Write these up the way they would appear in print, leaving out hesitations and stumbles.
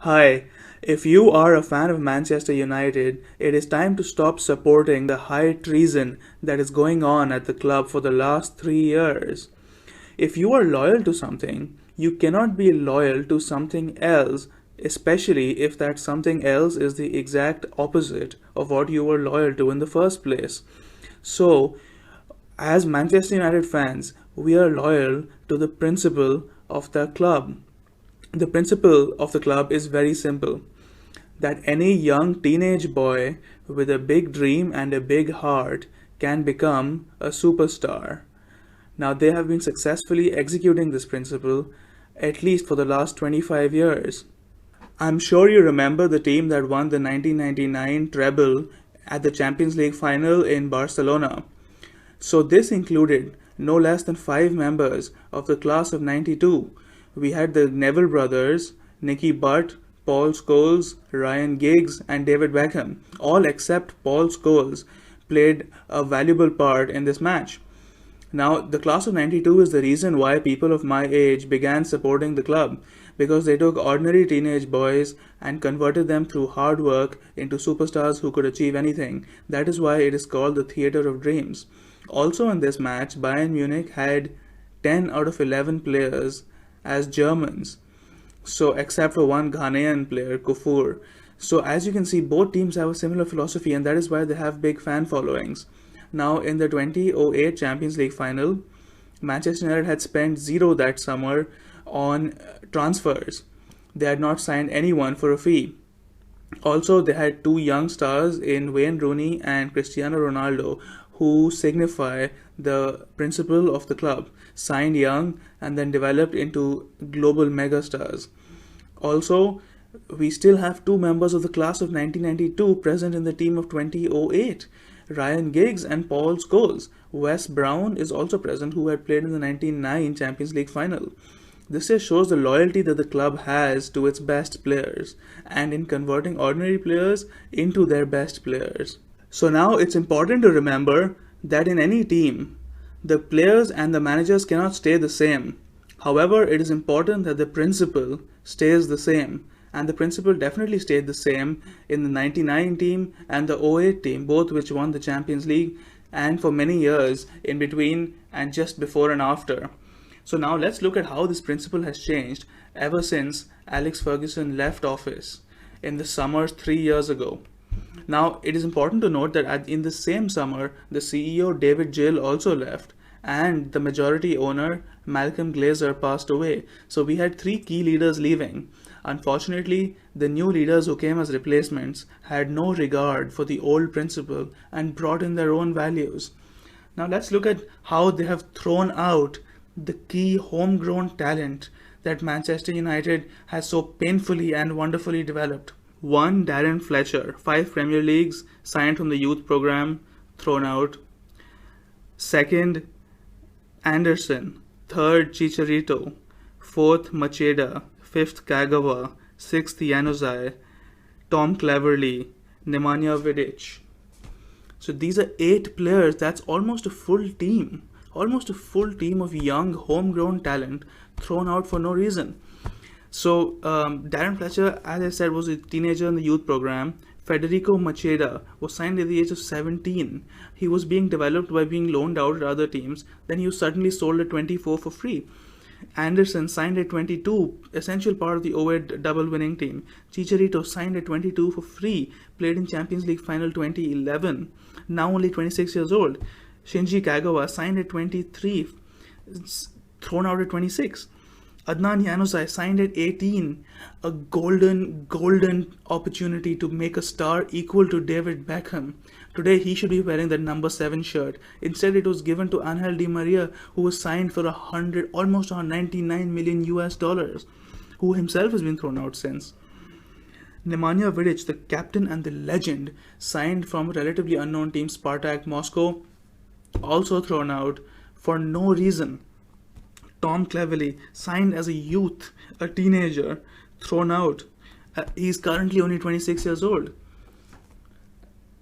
Hi, if you are a fan of Manchester United, it is time to stop supporting the high treason that is going on at the club for the last 3 years. If you are loyal to something, you cannot be loyal to something else, especially if that something else is the exact opposite of what you were loyal to in the first place. So, as Manchester United fans, we are loyal to the principle of the club. The principle of the club is very simple, that any young teenage boy with a big dream and a big heart can become a superstar. Now, they have been successfully executing this principle at least for the last 25 years. I'm sure you remember the team that won the 1999 treble at the Champions League final in Barcelona. So, this included no less than 5 members of the class of 92. We had the Neville brothers, Nicky Butt, Paul Scholes, Ryan Giggs, and David Beckham. All except Paul Scholes played a valuable part in this match. Now, the class of 92 is the reason why people of my age began supporting the club, because they took ordinary teenage boys and converted them through hard work into superstars who could achieve anything. That is why it is called the Theatre of Dreams. Also in this match, Bayern Munich had 10 out of 11 players as Germans. So, except for one Ghanaian player, Kufur. So, as you can see, both teams have a similar philosophy, and that is why they have big fan followings. Now, in the 2008 Champions League final, Manchester United had spent zero that summer on transfers. They had not signed anyone for a fee. Also, they had two young stars in Wayne Rooney and Cristiano Ronaldo who signify the principle of the club, signed young and then developed into global megastars. Also, we still have two members of the class of 1992 present in the team of 2008, Ryan Giggs and Paul Scholes. Wes Brown is also present, who had played in the 1999 Champions League final. This just shows the loyalty that the club has to its best players and in converting ordinary players into their best players. So now it's important to remember that in any team, the players and the managers cannot stay the same. However, it is important that the principle stays the same. And the principle definitely stayed the same in the 99 team and the 08 team, both which won the Champions League, and for many years in between and just before and after. So now let's look at how this principle has changed ever since Alex Ferguson left office in the summer 3 years ago. Now, it is important to note that in the same summer, the CEO David Gill also left, and the majority owner Malcolm Glazer passed away. So we had three key leaders leaving. Unfortunately, the new leaders who came as replacements had no regard for the old principle and brought in their own values. Now let's look at how they have thrown out the key homegrown talent that Manchester United has so painfully and wonderfully developed. One, Darren Fletcher, 5 Premier Leagues, signed from the youth program, thrown out. Second, Anderson. Third, Chicharito. Fourth, Macheda. Fifth, Kagawa. Sixth, Januzaj. Tom Cleverley. Nemanja Vidic. So these are 8 players. That's almost a full team. Almost a full team of young, homegrown talent thrown out for no reason. So Darren Fletcher, as I said, was a teenager in the youth program. Federico Macheda was signed at the age of 17. He was being developed by being loaned out at other teams. Then he was suddenly sold at 24 for free. Anderson signed at 22, essential part of the 08 double winning team. Chicharito signed at 22 for free, played in Champions League final 2011, now only 26 years old. Shinji Kagawa signed at 23, thrown out at 26. Adnan Januzaj signed at 18, a golden opportunity to make a star equal to David Beckham. Today he should be wearing that number 7 shirt. Instead it was given to Angel Di Maria, who was signed for almost 199 million US dollars, who himself has been thrown out since. Nemanja Vidic, the captain and the legend, signed from a relatively unknown team, Spartak Moscow, also thrown out for no reason. Tom Cleverley, signed as a youth, a teenager, thrown out. He's currently only 26 years old.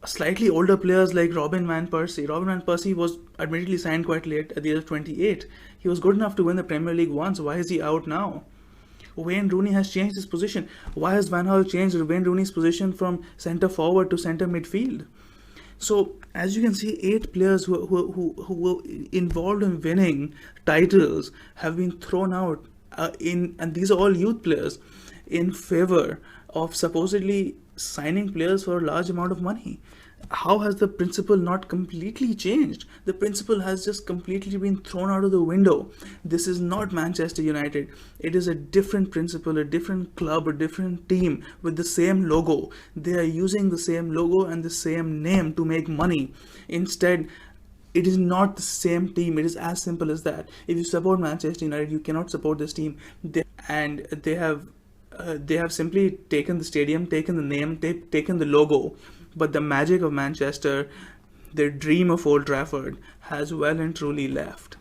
Slightly older players like Robin Van Persie. Robin Van Persie was admittedly signed quite late at the age of 28. He was good enough to win the Premier League once. Why is he out now? Wayne Rooney has changed his position. Why has Van Gaal changed Wayne Rooney's position from centre forward to centre midfield? So as you can see, 8 players who were involved in winning titles have been thrown out and these are all youth players, in favor of supposedly signing players for a large amount of money. How has the principle not completely changed? The principle has just completely been thrown out of the window. This is not Manchester United. It is a different principle, a different club, a different team with the same logo. They are using the same logo and the same name to make money. Instead, it is not the same team. It is as simple as that. If you support Manchester United, you cannot support this team. They have simply taken the stadium, taken the name, taken the logo, but the magic of Manchester, their dream of Old Trafford, has well and truly left.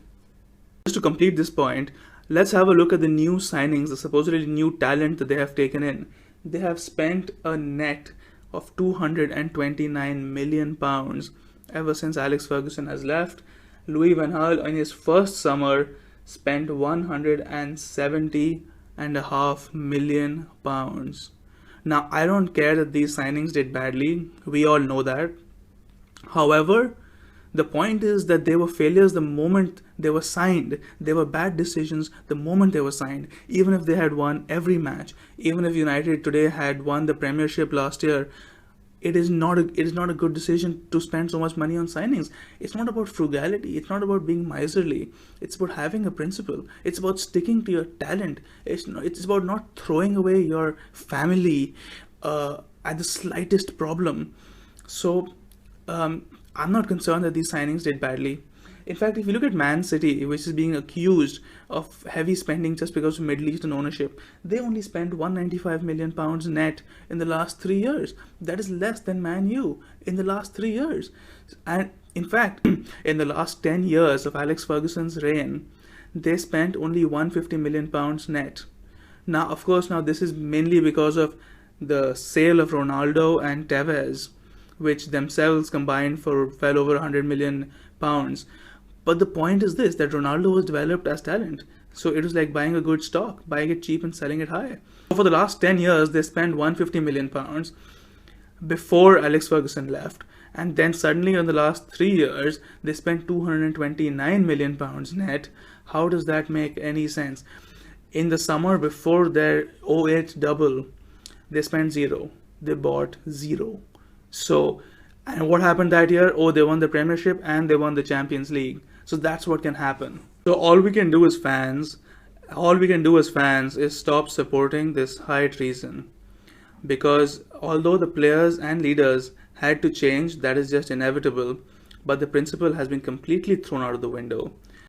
Just to complete this point, let's have a look at the new signings, the supposedly new talent that they have taken in. They have spent a net of £229 million ever since Alex Ferguson has left. Louis van Gaal, in his first summer, spent £170.5 million. Now, I don't care that these signings did badly. We all know that. However, the point is that they were failures the moment they were signed. They were bad decisions the moment they were signed. Even if they had won every match, even if United today had won the Premiership last year, it is not a good decision to spend so much money on signings. It's not about frugality. It's not about being miserly. It's about having a principle. It's about sticking to your talent. It's about not throwing away your family at the slightest problem. So I'm not concerned that these signings did badly. In fact, if you look at Man City, which is being accused of heavy spending just because of Middle Eastern ownership, they only spent £195 million net in the last 3 years. That is less than Man U in the last 3 years. And in fact, in the last 10 years of Alex Ferguson's reign, they spent only £150 million net. Now, of course, this is mainly because of the sale of Ronaldo and Tevez, which themselves combined for well over £100 million. But the point is this, that Ronaldo was developed as talent. So it was like buying a good stock, buying it cheap and selling it high. So for the last 10 years, they spent £150 million before Alex Ferguson left. And then suddenly in the last 3 years, they spent £229 million net. How does that make any sense? In the summer before their 08 double, they spent zero. They bought zero. So, and what happened that year? Oh, they won the Premiership and they won the Champions League. So that's what can happen. So all we can do as fans is stop supporting this high treason. Because although the players and leaders had to change, that is just inevitable, but the principle has been completely thrown out of the window.